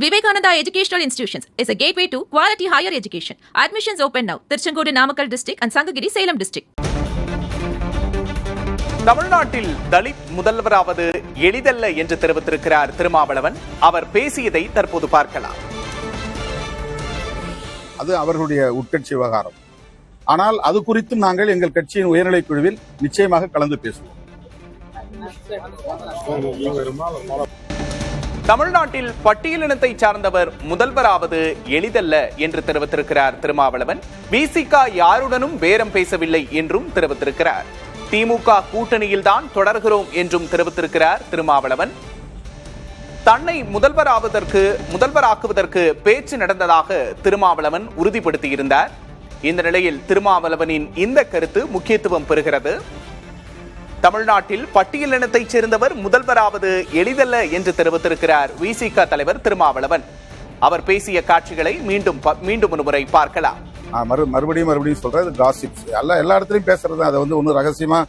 Vivekananda Educational Institutions is a gateway to quality higher education. Admissions open now. Tirchengodu Namakkal district and Sangagiri Salem district. தமிழ்நாட்டில் தலித் முதல்வராவது எளிதல்ல என்று தெரிவித்திருக்கிறார் திருமாவளவன். அவர் பேசியதை தற்போது பார்க்கலாம். அது அவர்களுடைய உட்கட்சி விவகாரம். ஆனால் அது குறித்தும் நாங்கள் எங்கள் கட்சியின் உயர்நிலைக் குழுவில் நிச்சயமாக கலந்து பேசுவோம். தமிழ்நாட்டில் பட்டியலினத்தை சார்ந்தவர் முதல்வராவது எளிதல்ல என்று தெரிவித்திருக்கிறார் திருமாவளவன். விசிக யாருடனும் பேரம் பேசவில்லை என்றும் தெரிவித்திருக்கிறார். திமுக கூட்டணியில்தான் தொடர்கிறோம் என்றும் தெரிவித்திருக்கிறார் திருமாவளவன். தன்னை முதல்வராக்குவதற்கு பேச்சு நடந்ததாக திருமாவளவன் உறுதிப்படுத்தியிருந்தார். இந்த நிலையில் திருமாவளவனின் இந்த கருத்து முக்கியத்துவம் பெறுகிறது. தமிழ்நாட்டில் பட்டியலினத்தைச் சேர்ந்தவர் முதல்வராவது எளிதல்ல என்று தெரிவித்திருக்கிறார் விசிக தலைவர் திருமாவளவன். அவர் பேசிய காட்சிகளை மீண்டும் ஒரு முறை பார்க்கலாம். மறுபடியும் சொல்றது காசிப்ஸ் எல்லா இடத்துலையும் பேசுறது. அதை ஒன்றும் ரகசியமா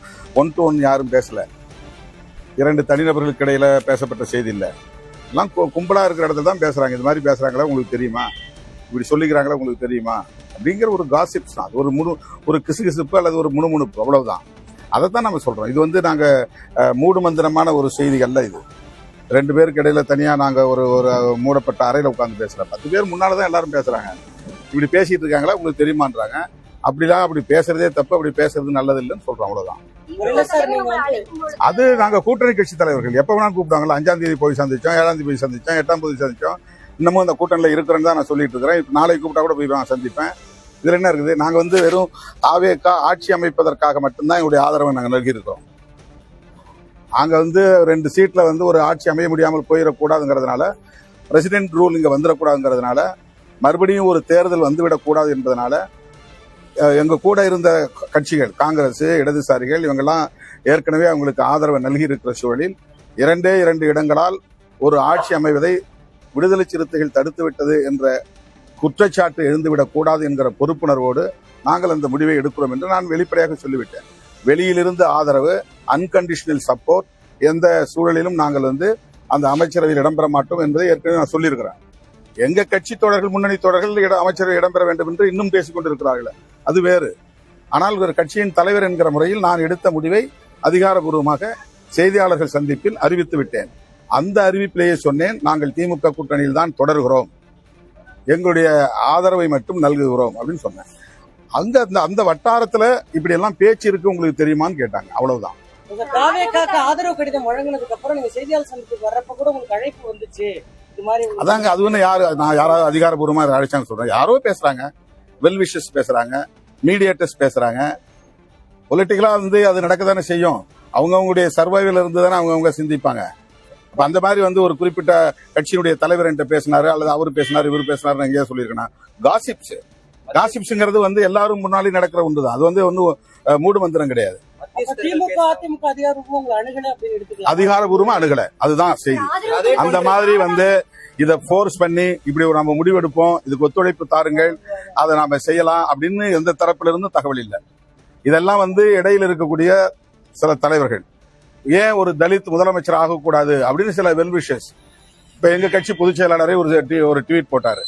ஒன் டு ஒன் யாரும் பேசல. இரண்டு தனிநபர்களுக்கு இடையில பேசப்பட்ட செய்தி இல்லை. எல்லாம் கும்பலா இருக்கிற இடத்துல தான் பேசுறாங்க. இது மாதிரி பேசுறாங்களா உங்களுக்கு தெரியுமா, இப்படி சொல்லிக்கிறாங்களா உங்களுக்கு தெரியுமா அப்படிங்கிற ஒரு காசிப்ஸ் தான். அது ஒரு கிசுகிசுப்பு அல்லது ஒரு முணுமுணுப்பு, அவ்வளவுதான். அதைத்தான் நம்ம சொல்றோம். இது நாங்க மூடு மந்திரமான ஒரு செய்திகள்ல. இது ரெண்டு பேருக்கு இடையில தனியா நாங்க ஒரு மூடப்பட்ட அறையில உட்கார்ந்து பேசுறோம். 10 பேர் முன்னாலதான் எல்லாரும் பேசுறாங்க. இப்படி பேசிட்டு இருக்காங்களா உங்களுக்கு தெரியுமான்றாங்க. அப்படி பேசுறதே தப்பு, அப்படி பேசுறது நல்லது இல்லைன்னு சொல்றோம், அவ்வளவுதான். அது நாங்க கூட்டணி கட்சி தலைவர்கள் எப்ப வேணாலும் கூப்பிட்டாங்களா. 5ஆம் தேதி போய் சந்திச்சோம், 7ஆம் தேதி போய் சந்திச்சோம், 8ஆம் தேதி சந்திச்சோம். இன்னமும் அந்த கூட்டணியில இருக்கிறேன்னு தான் நான் சொல்லிட்டு இருக்கிறேன். நாளைக்கு கூப்பிட்டா கூட போய் நான் சந்திப்பேன். இதுல என்ன இருக்குது? நாங்க வெறும் தாவேகா ஆட்சி அமைப்பதற்காக மட்டும்தான் எங்களுடைய ஆதரவை நாங்க நல்கி இருக்கிறோம். அங்க 2 சீட்ல ஒரு ஆட்சி அமைய முடியாமல் போயிடக்கூடாதுங்கிறதுனால, பிரசிடென்ட் ரூல் இங்க வந்துடக்கூடாதுங்கிறதுனால, மறுபடியும் ஒரு தேர்தல் வந்துவிடக்கூடாது என்பதனால எங்க கூட இருந்த கட்சிகள், காங்கிரஸ், இடதுசாரிகள், இவங்கெல்லாம் ஏற்கனவே அவங்களுக்கு ஆதரவை நல்கி இருக்கிற சூழலில் 2 இடங்களால் ஒரு ஆட்சி அமைவதை விடுதலை சிறுத்தைகள் தடுத்து விட்டது என்ற குற்றச்சாட்டு எழுந்துவிடக் கூடாது என்கிற பொறுப்புணர்வோடு நாங்கள் அந்த முடிவை எடுக்கிறோம் என்று நான் வெளிப்படையாக சொல்லிவிட்டேன். வெளியிலிருந்து ஆதரவு, அன்கண்டிஷனல் சப்போர்ட், எந்த சூழலிலும் நாங்கள் அந்த அமைச்சரவையில் இடம்பெற மாட்டோம் என்பதை ஏற்கனவே நான் சொல்லியிருக்கிறேன். எங்க கட்சி தோழர்கள், முன்னணி தோழர்கள் அமைச்சரவை இடம்பெற வேண்டும் என்று இன்னும் பேசிக் கொண்டிருக்கிறார்கள். அது வேறு. ஆனால் ஒரு கட்சியின் தலைவர் என்கிற முறையில் நான் எடுத்த முடிவை அதிகாரபூர்வமாக செய்தியாளர்கள் சந்திப்பில் அறிவித்து விட்டேன். அந்த அறிவிப்பிலேயே சொன்னேன், நாங்கள் திமுக கூட்டணியில் தான் தொடர்கிறோம், எங்களுடைய ஆதரவை மட்டும் நல்குகிறோம் அப்படின்னு சொன்னேன். அந்த வட்டாரத்துல இப்படி எல்லாம் பேச்சு இருக்கு உங்களுக்கு தெரியுமான்னு கேட்டாங்க, அவ்வளவுதான். ஆதரவு கடிதம் வழங்கினதுக்கு அப்புறம் நீங்க செய்தியாளர் சந்திப்பு வர்றப்ப கூட உங்களுக்கு அழைப்பு வந்துச்சு. அதாங்க, அது நான் யாராவது அதிகாரபூர்வமா அழைச்சாங்க சொல்றேன். யாரோ பேசுறாங்க, வெல் விஷஸ் பேசுறாங்க, மீடியேட்டர்ஸ் பேசுறாங்க. பொலிட்டிக்கலா அது நடக்கத்தானே செய்யும். அவங்களுடைய சர்வைவல் இருந்து தானே அவங்க சிந்திப்பாங்க. அப்ப அந்த மாதிரி ஒரு குறிப்பிட்ட கட்சியினுடைய தலைவர் என்கிட்ட பேசினாரு, அல்லது அவரு பேசினாரு, இவரு பேசினாரு எங்கேயா சொல்லியிருக்கேன். காசிப்ஸ்ங்கிறது எல்லாரும் முன்னாடி நடக்கிற ஒன்றுதான். அது ஒன்னும் மூடு மந்திரம் கிடையாது. அதிகாரபூர்வமா அணுகல, அதுதான் செய்தி. அந்த மாதிரி இதை போர்ஸ் பண்ணி இப்படி நம்ம முடிவெடுப்போம், இதுக்கு ஒத்துழைப்பு தாருங்கள், அதை நாம செய்யலாம் அப்படின்னு எந்த தரப்புல இருந்து தகவல் இல்லை. இதெல்லாம் இடையில இருக்கக்கூடிய சில தலைவர்கள் ஏன் ஒரு தலித் முதலமைச்சர் ஆகக்கூடாது அப்படின்னு சில வெல்விஷஸ். இப்ப எங்க கட்சி பொதுச் செயலாளரே ஒரு ட்வீட் போட்டாரு.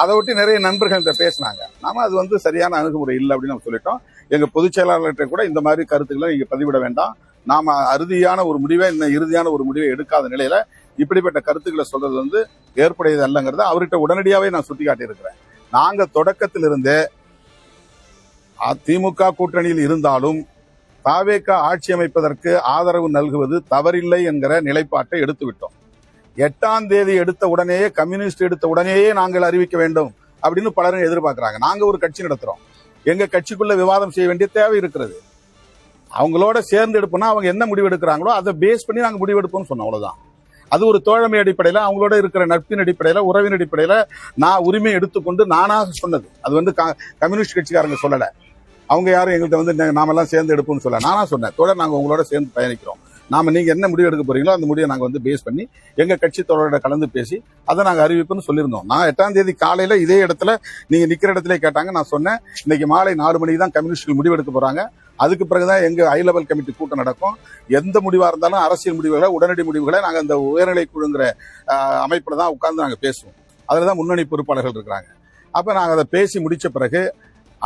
அதை ஒட்டி நிறைய நண்பர்கள் பேசினாங்க. நாம அது சரியான அணுகுமுறை இல்லை அப்படின்னு நம்ம சொல்லிட்டோம். எங்க பொதுச் செயலாளர்கிட்ட கூட இந்த மாதிரி கருத்துக்களை நீங்க பதிவிட வேண்டாம், நாம இறுதியான ஒரு முடிவை எடுக்காத நிலையில இப்படிப்பட்ட கருத்துக்களை சொல்றது ஏற்புடையது அல்லங்கிறத அவர்கிட்ட உடனடியாவே நான் சுட்டிக்காட்டி இருக்கிறேன். நாங்க தொடக்கத்திலிருந்தே திமுக கூட்டணியில் இருந்தாலும் தாவேகா ஆட்சி அமைப்பதற்கு ஆதரவு நல்குவது தவறில்லை என்கிற நிலைப்பாட்டை எடுத்து விட்டோம். 8ஆம் தேதி எடுத்த உடனேயே, கம்யூனிஸ்ட் எடுத்த உடனேயே நாங்கள் அறிவிக்க வேண்டும் அப்படின்னு பலரும் எதிர்பார்க்கிறாங்க. நாங்க ஒரு கட்சி நடத்துறோம், எங்க கட்சிக்குள்ள விவாதம் செய்ய வேண்டிய தேவை இருக்கிறது. அவங்களோட சேர்ந்து எடுப்போம்னா அவங்க என்ன முடிவு எடுக்கிறாங்களோ அதை பேஸ் பண்ணி நாங்க முடிவு எடுப்போம்னு சொன்னோம், அவ்வளவுதான். அது ஒரு தோழமை அடிப்படையில, அவங்களோட இருக்கிற நட்பின் அடிப்படையில, உறவின் அடிப்படையில நான் உரிமை எடுத்துக்கொண்டு நானாக சொன்னது. அது கம்யூனிஸ்ட் கட்சிக்காரங்க சொல்லல. அவங்க யாரும் எங்கள்கிட்ட நாமெல்லாம் சேர்ந்து எடுப்போம்னு சொல்ல, நானா சொன்னேன், தோழர் நாங்க உங்களோட சேர்ந்து பயணிக்கிறோம், நீங்க என்ன முடிவு எடுக்க போறீங்களோ அந்த முடிவை நாங்க பேஸ் பண்ணி எங்க கட்சி தோழரோட கலந்து பேசி அதை நாங்க அறிவிப்புன்னு சொல்லியிருந்தோம். நான் 8ஆம் தேதி காலையில இதே இடத்துல நீங்க நிக்கிற இடத்துல கேட்டாங்க, நான் சொன்னேன் இன்னைக்கு மாலை 4 மணிக்கு தான் கம்யூனிஸ்டுகள் முடிவெடுக்க போறாங்க. அதுக்கு பிறகுதான் எங்க ஹை லெவல் கமிட்டி கூட்டம் நடக்கும். எந்த முடிவா இருந்தாலும் அரசியல் முடிவுகளை, உடனடி முடிவுகளை நாங்க அந்த உயர்நிலை குழுங்கிற அமைப்புல தான் உட்கார்ந்து நாங்க பேசுவோம். அதில் தான் முன்னணி பொறுப்பாளர்கள் இருக்கிறாங்க. அப்போ நாங்கள் அதை பேசி முடிச்ச பிறகு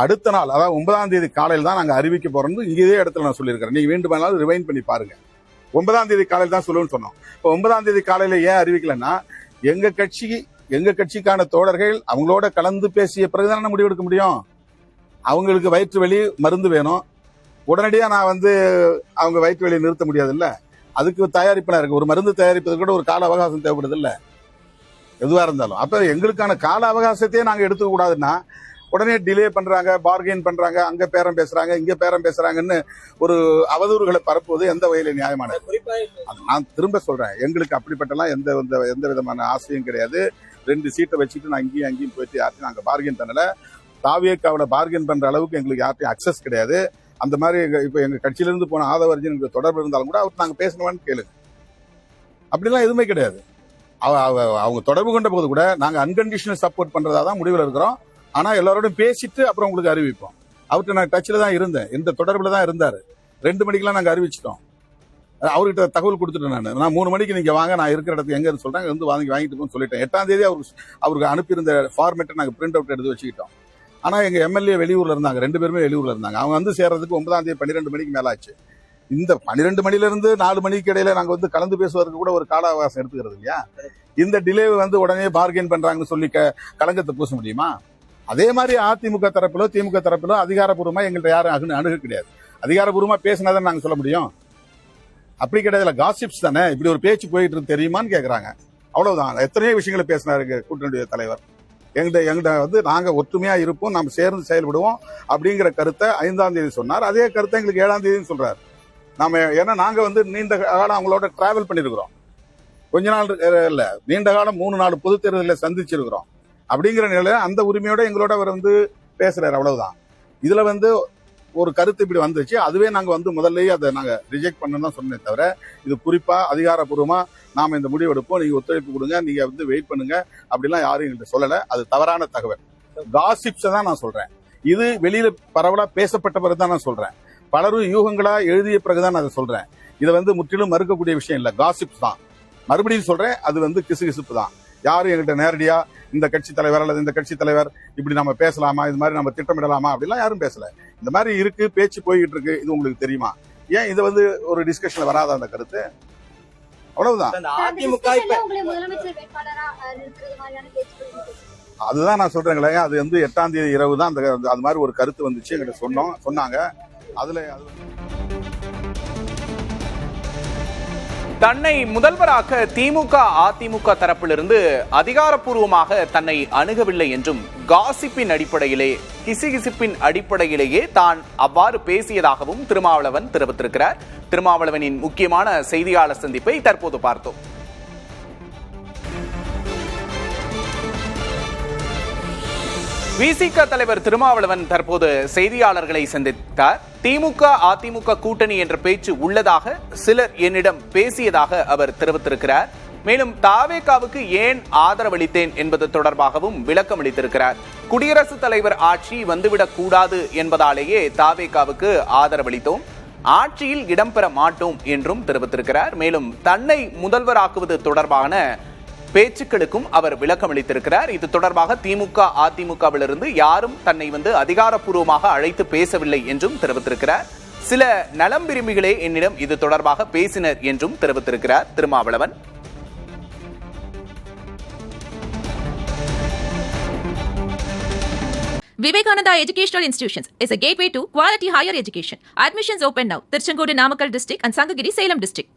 அடுத்த நாள், அதாவது 9ஆம் தேதி காலையில் தான் நாங்கள் அறிவிக்க போறோம்னு இதே இடத்துல நான் சொல்லியிருக்கிறேன். நீங்க வேண்டுமானாலும் ரிவைண்ட் பண்ணி பாருங்க. 9ஆம் தேதி காலையில் தான் சொல்லுன்னு சொன்னோம். இப்போ 9ஆம் தேதி காலையில ஏன் அறிவிக்கலன்னா, எங்க கட்சிக்கான தோழர்கள் அவங்களோட கலந்து பேசிய பிறகுதான் முடிவெடுக்க முடியும். அவங்களுக்கு வயிற்று வலி மருந்து வேணும், உடனடியா நான் அவங்க வயிற்று வலியை நிறுத்த முடியாது இல்ல. அதுக்கு தயாரிப்பெல்லாம் இருக்கு. ஒரு மருந்து தயாரிப்பதற்கு கூட ஒரு கால அவகாசம் தேவைப்படுது இல்ல, எதுவா இருந்தாலும். அப்ப எங்களுக்கான கால அவகாசத்தையே நாங்க எடுத்துக்க கூடாதுன்னா உடனே டிலே பண்றாங்க, பார்கெயின் பண்றாங்க, அங்க பேரம் பேசுறாங்க, இங்க பேரம் பேசுறாங்கன்னு ஒரு அவதூறுகளை பரப்புவது எந்த வகையில நியாயமானது? நான் திரும்ப சொல்றேன், எங்களுக்கு அப்படிப்பட்டலாம் எந்த விதமான ஆசையும் கிடையாது. 2 சீட்டை வச்சுட்டு நான் இங்கேயும் அங்கேயும் போயிட்டு யார்ட்டையும் நாங்க பார்கெயின் பண்ணல. தாவேக்காவோட பார்கெயின் பண்ற அளவுக்கு எங்களுக்கு யார்ட்டையும் அக்சஸ் கிடையாது. அந்த மாதிரி இப்ப எங்க கட்சியில இருந்து போன ஆதவர்ஜன் தொடர்பு இருந்தாலும் கூட அவர் நாங்க பேசணுமான்னு கேளுங்க. அப்படிலாம் எதுவுமே கிடையாது. அவங்க தொடர்பு கொண்ட போது கூட நாங்க அன்கண்டிஷனல் சப்போர்ட் பண்றதா தான் முடிவில் இருக்கிறோம். ஆனா எல்லாரோடும் பேசிட்டு அப்புறம் உங்களுக்கு அறிவிப்போம். அவர்கிட்ட நான் டச்ல தான் இருந்தேன், இந்த தொடர்புல தான் இருந்தாரு. 2 மணிக்கெல்லாம் நாங்க அறிவிச்சிட்டோம். அவர்கிட்ட தகவல் கொடுத்துட்டேன். நான் 3 மணிக்கு நீங்க வாங்க, நான் இருக்கிற இடத்துக்கு எங்க சொல்றாங்க வாங்கிட்டு போன்னு சொல்லிட்டேன். 8ஆம் தேதி அவருக்கு அனுப்பியிருந்த ஃபார்மேட்டை நாங்க பிரிண்ட் அவுட் எடுத்து வச்சுக்கிட்டோம். ஆனா எங்க எம்எல்ஏ வெளியூர்ல இருந்தாங்க, 2 பேருமே வெளியூர்ல இருந்தாங்க. அவங்க சேர்றதுக்கு 9ஆம் தேதி 12 மணிக்கு மேல ஆச்சு. இந்த 12 மணில இருந்து 4 மணிக்கு இடையில நாங்க கலந்து பேசுவதற்கு கூட ஒரு கால அவகாசம் எடுத்துக்கிறது இல்லையா? இந்த டிலே உடனே பார்கெயின் பண்றாங்கன்னு சொல்லி கலங்கத்தை பூச முடியுமா? அதே மாதிரி அதிமுக தரப்பிலோ திமுக தரப்பிலோ அதிகாரப்பூர்வமா எங்கள்கிட்ட யாரும் அணுக கிடையாது. அதிகாரப்பூர்வமா பேசினாதான் நாங்க சொல்ல முடியும். அப்படி கிடையாது, காசிப்ஸ் தானே. இப்படி ஒரு பேச்சு போயிட்டு இருக்கு தெரியுமான்னு கேக்குறாங்க. அவ்வளவுதான். எத்தனையோ விஷயங்களை பேசினாரு கூட்டணியுடைய தலைவர். எங்கிட்ட நாங்க ஒற்றுமையா இருப்போம், நாம் சேர்ந்து செயல்படுவோம் அப்படிங்கிற கருத்தை 5ஆம் தேதி சொன்னார். அதே கருத்தை எங்களுக்கு 7ஆம் தேதி சொல்றாரு. ஏன்னா நாங்க நீண்ட காலம் அவங்களோட டிராவல் பண்ணிருக்கிறோம். கொஞ்ச நாள் இல்ல, நீண்ட காலம் 3-4 பொது தேர்தலில் சந்திச்சிருக்கிறோம். அப்படிங்கிற நிலையில அந்த உரிமையோட எங்களோட அவர் பேசுறாரு. அவ்வளவுதான். இதுல ஒரு கருத்து இப்படி வந்துச்சு. அதுவே நாங்க முதல்லயே அதை நாங்க ரிஜெக்ட் பண்ணணும் தான் சொன்னே தவிர, இது குறிப்பா அதிகாரப்பூர்வமா நாம இந்த முடிவு எடுப்போம், நீங்க ஒத்துழைப்பு கொடுங்க, நீங்க வெயிட் பண்ணுங்க அப்படிலாம் யாரும் எங்கள்கிட்ட சொல்லல. அது தவறான தகவல். காசிப்ஸ் தான் நான் சொல்றேன். இது வெளியில பரவலா பேசப்பட்ட பிறகுதான் நான் சொல்றேன். பலரும் யூகங்களா எழுதிய பிறகுதான் நான் அதை சொல்றேன். இதை முற்றிலும் மறுக்கக்கூடிய விஷயம் இல்ல, காசிப்ஸ் தான். மறுபடியும் சொல்றேன், அது கிசுகிசுப்பு தான். யாரும் எங்கள்கிட்ட நேரடியா இந்த கட்சி தலைவர் அல்லது இந்த கட்சி தலைவர் இப்படி நம்ம பேசலாமா, இது மாதிரி நம்ம திட்டமிடலாமா அப்படிலாம் யாரும் பேசல. இந்த மாதிரி இருக்கு, பேச்சு போய்கிட்டு இருக்கு, இது உங்களுக்கு தெரியுமா? ஏன் இது ஒரு டிஸ்கஷன்ல வராத அந்த கருத்து? அவ்வளவுதான். அதுதான் நான் சொல்றேங்களே, அது 8ஆம் தேதி இரவு தான் அது மாதிரி ஒரு கருத்து வந்துச்சு, எங்கிட்ட சொன்னாங்க. அதுல தன்னை முதல்வராக்க திமுக அதிமுக தரப்பிலிருந்து அதிகாரப்பூர்வமாக தன்னை அணுகவில்லை என்றும், காசிப்பின் அடிப்படையிலே கிசுகிசுப்பின் அடிப்படையிலேயே தான் அவ்வாறு பேசியதாகவும் திருமாவளவன் தெரிவித்திருக்கிறார். திருமாவளவனின் முக்கியமான செய்தியாளர் சந்திப்பை தற்போது பார்த்தோம். விசிக தலைவர் திருமாவளவன் தற்போது செய்தியாளர்களை சந்தித்தார். திமுக அதிமுக கூட்டணி என்ற பேச்சு உள்ளதாக சிலர் என்னிடம் பேசியதாக அவர் தெரிவித்திருக்கிறார். மேலும் தாவேகாவுக்கு ஏன் ஆதரவளித்தேன் என்பது தொடர்பாகவும் விளக்கம் அளித்திருக்கிறார். குடியரசுத் தலைவர் ஆட்சி வந்துவிடக் கூடாது என்பதாலேயே தாவேகாவுக்கு ஆதரவளித்தோம், ஆட்சியில் இடம்பெற மாட்டோம் என்றும் தெரிவித்திருக்கிறார். மேலும் தன்னை முதல்வராக்குவது தொடர்பான பேச்சுக்களுக்கும் அவர் விளக்கம் அளித்திருக்கிறார். இது தொடர்பாக திமுக அதிமுகவிலிருந்து யாரும் தன்னை அதிகாரப்பூர்வமாக அழைத்து பேசவில்லை என்றும் தெரிவித்திருக்கிறார். சில நலம் விரும்பிகளே என்னிடம் இது தொடர்பாக பேசினர் என்றும் தெரிவித்திருக்கிறார் Thirumavalavan. Vivekananda Educational Institutions is a gateway to quality higher education. Admissions open now. Tirchangodu Namakkal district and Sangagiri Salem district.